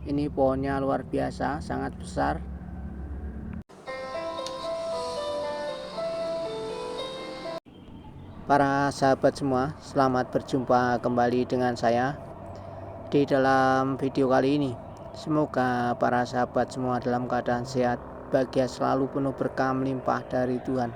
Ini pohonnya luar biasa, sangat besar. Para sahabat semua, selamat berjumpa kembali dengan saya di dalam video kali ini. Semoga para sahabat semua dalam keadaan sehat, bahagia, selalu penuh berkah melimpah dari Tuhan.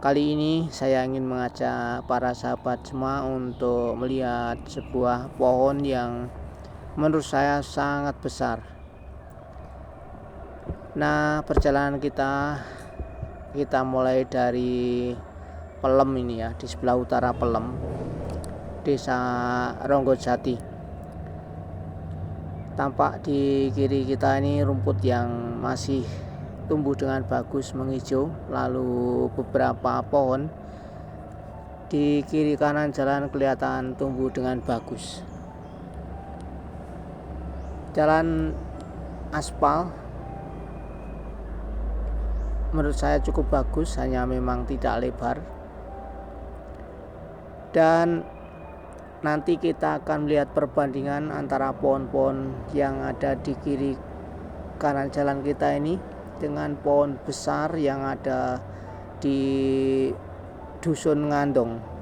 Kali ini saya ingin mengajak para sahabat semua untuk melihat sebuah pohon yang menurut saya sangat besar. Nah, perjalanan kita mulai dari Pelem ini ya, di sebelah utara Pelem, Desa Ronggojati. Tampak di kiri kita ini rumput yang masih tumbuh dengan bagus menghijau, lalu beberapa pohon di kiri kanan jalan kelihatan tumbuh dengan bagus. Jalan aspal menurut saya cukup bagus, hanya memang tidak lebar. Dan nanti kita akan melihat perbandingan antara pohon-pohon yang ada di kiri kanan jalan kita ini dengan pohon besar yang ada di Dusun Ngandong.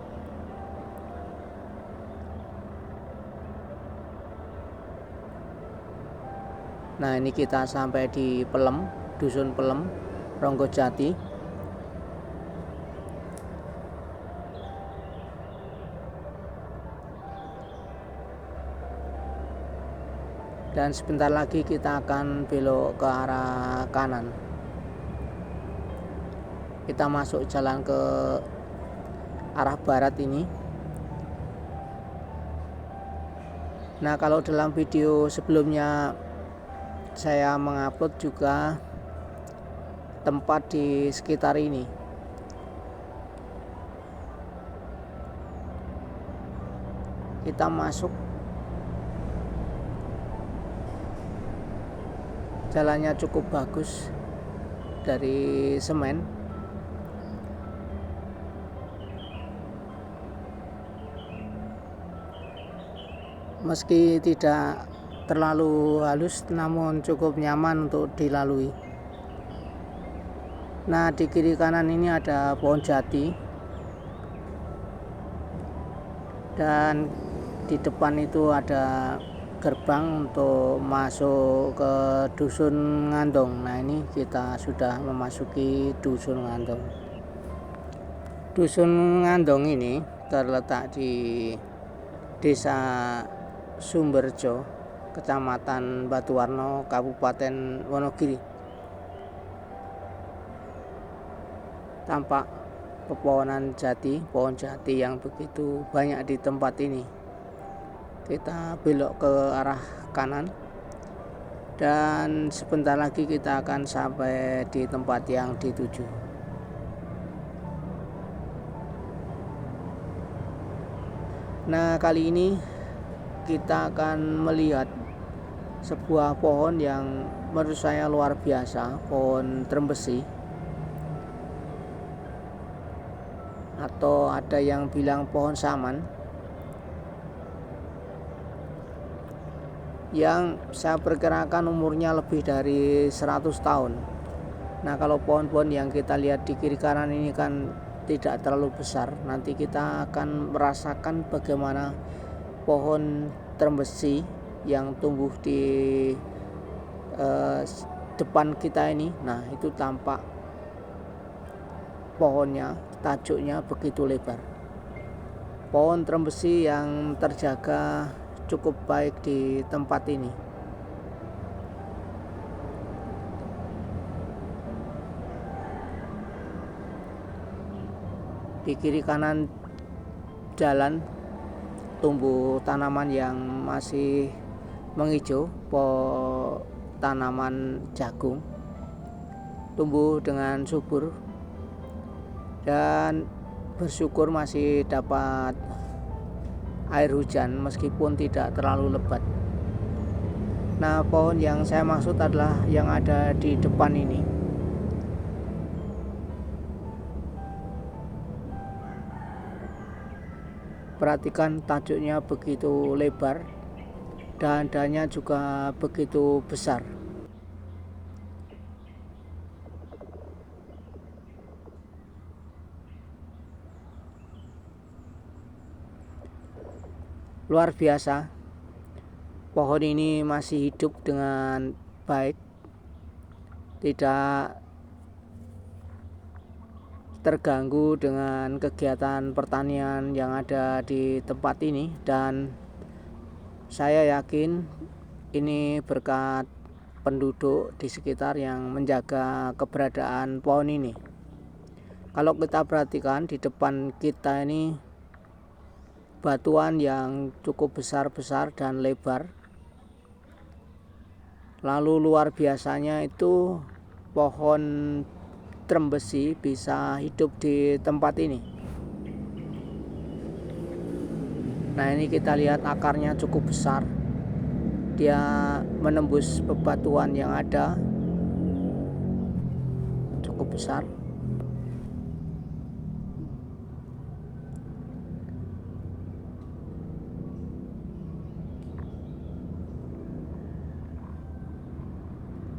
Nah, ini kita sampai di Pelem, Dusun Pelem, Ronggojati. Dan sebentar lagi kita akan belok ke arah kanan. Kita masuk jalan ke arah barat ini. Nah, kalau dalam video sebelumnya saya mengupload juga tempat di sekitar ini. Kita masuk, jalannya cukup bagus dari semen. Meski tidak terlalu halus, namun cukup nyaman untuk dilalui. Nah, di kiri kanan ini ada pohon jati, dan di depan itu ada gerbang untuk masuk ke Dusun Ngandong. Nah, ini kita sudah memasuki Dusun Ngandong. Dusun Ngandong ini terletak di Desa Sumberjo, Kecamatan Batuwarno, Kabupaten Wonogiri. Tampak pepohonan jati, pohon jati yang begitu banyak di tempat ini. Kita belok ke arah kanan dan sebentar lagi kita akan sampai di tempat yang dituju. Nah, kali ini kita akan melihat sebuah pohon yang menurut saya luar biasa, pohon trembesi, atau ada yang bilang pohon saman, yang saya perkirakan umurnya lebih dari 100 tahun. Nah, kalau pohon-pohon yang kita lihat di kiri kanan ini kan tidak terlalu besar. Nanti kita akan merasakan bagaimana pohon trembesi yang tumbuh di depan kita ini. Nah, itu tampak pohonnya, tajuknya begitu lebar. Pohon trembesi yang terjaga cukup baik di tempat ini. Di kiri kanan jalan tumbuh tanaman yang masih menghijau, tanaman jagung, tumbuh dengan subur dan bersyukur masih dapat air hujan meskipun tidak terlalu lebat. Nah, pohon yang saya maksud adalah yang ada di depan ini. Perhatikan tajuknya begitu lebar dahan-dahannya juga begitu besar. Luar biasa, pohon ini masih hidup dengan baik, tidak terganggu dengan kegiatan pertanian yang ada di tempat ini, dan saya yakin ini berkat penduduk di sekitar yang menjaga keberadaan pohon ini. Kalau kita perhatikan di depan kita ini batuan yang cukup besar-besar dan lebar. Lalu luar biasanya itu pohon trembesi bisa hidup di tempat ini. Nah, ini kita lihat akarnya cukup besar. Dia menembus bebatuan yang ada, cukup besar.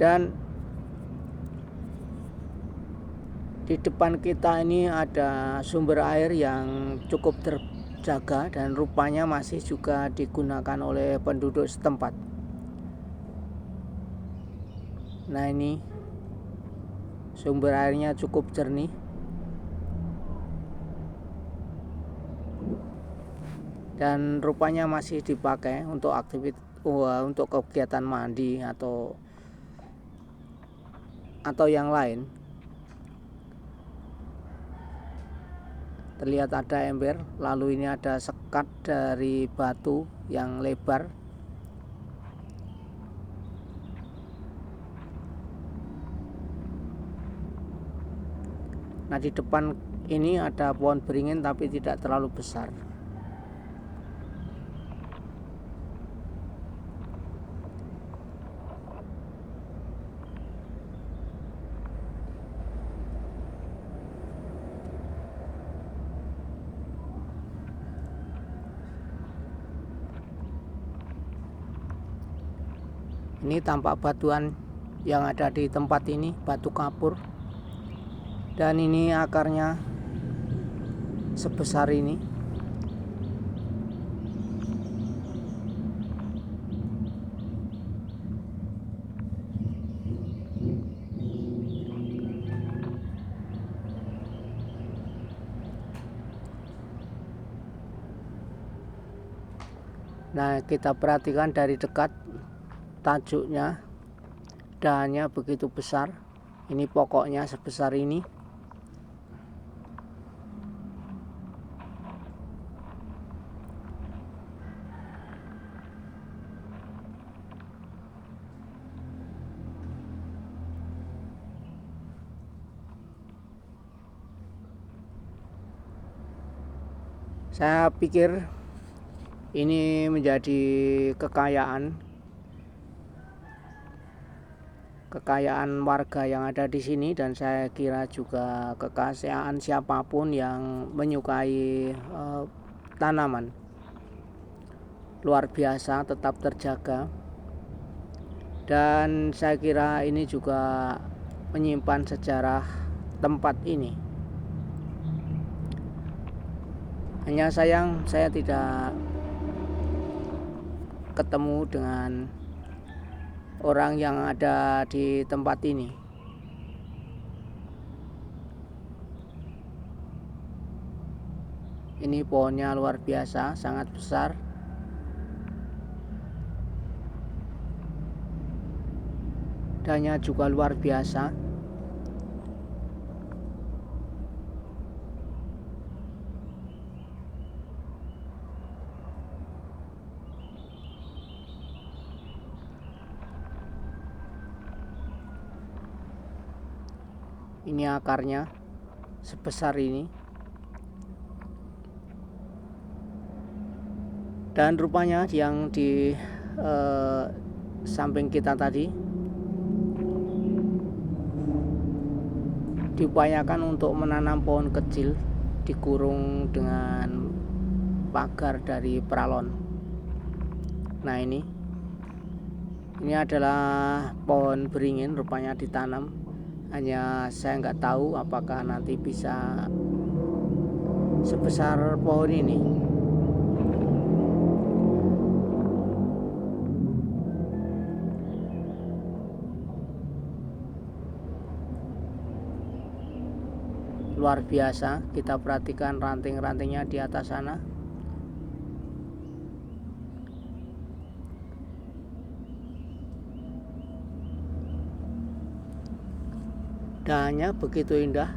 Dan di depan kita ini ada sumber air yang cukup terjaga dan rupanya masih juga digunakan oleh penduduk setempat. Nah, ini sumber airnya cukup jernih. Dan rupanya masih dipakai untuk untuk kegiatan mandi atau yang lain. Terlihat ada ember, lalu ini ada sekat dari batu yang lebar. Nah, di depan ini ada pohon beringin tapi tidak terlalu besar. Ini tampak batuan yang ada di tempat ini, batu kapur. Dan ini akarnya sebesar ini. Nah, kita perhatikan dari dekat, tajuknya, dahannya begitu besar. Ini pokoknya sebesar ini. Saya pikir ini menjadi kekayaan warga yang ada di sini, dan saya kira juga kekayaan siapapun yang menyukai tanaman. Luar biasa, tetap terjaga, dan saya kira ini juga menyimpan sejarah tempat ini. Hanya sayang saya tidak ketemu dengan orang yang ada di tempat ini. Ini pohonnya luar biasa, sangat besar. Dahannya juga luar biasa. Ini akarnya sebesar ini. Dan rupanya yang di samping kita tadi diupayakan untuk menanam pohon kecil, dikurung dengan pagar dari peralon. Nah, ini Ini adalah pohon beringin, rupanya ditanam. Hanya saya nggak tahu apakah nanti bisa sebesar pohon ini. Luar biasa, kita perhatikan ranting-rantingnya di atas sana. Dahannya begitu indah.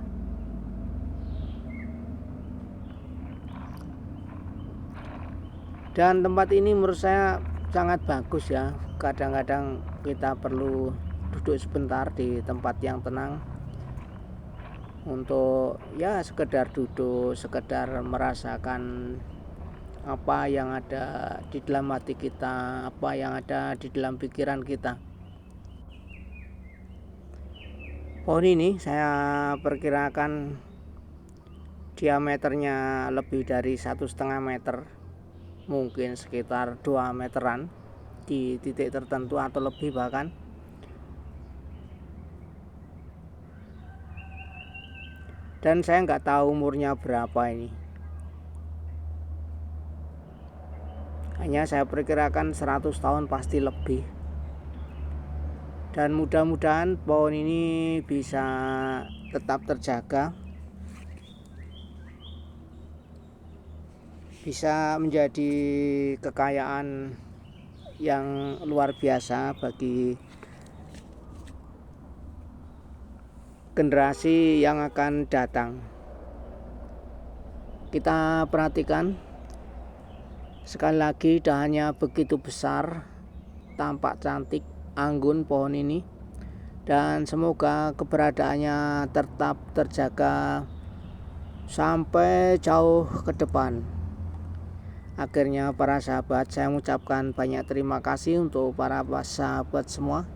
Dan tempat ini menurut saya sangat bagus ya. Kadang-kadang kita perlu duduk sebentar di tempat yang tenang untuk ya sekedar duduk, sekedar merasakan apa yang ada di dalam hati kita, apa yang ada di dalam pikiran kita. Pohon ini saya perkirakan diameternya lebih dari 1,5 meter, mungkin sekitar 2 meteran di titik tertentu atau lebih bahkan. Dan saya nggak tahu umurnya berapa ini. Hanya saya perkirakan 100 tahun pasti lebih. Dan mudah-mudahan pohon ini bisa tetap terjaga, bisa menjadi kekayaan yang luar biasa bagi generasi yang akan datang. Kita perhatikan sekali lagi, dahannya begitu besar, tampak cantik, anggun pohon ini, dan semoga keberadaannya tetap terjaga sampai jauh ke depan. Akhirnya para sahabat, saya mengucapkan banyak terima kasih untuk para sahabat semua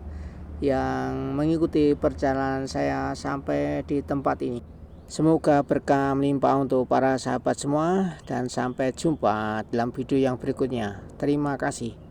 yang mengikuti perjalanan saya sampai di tempat ini. Semoga berkah melimpah untuk para sahabat semua, dan sampai jumpa dalam video yang berikutnya. Terima kasih.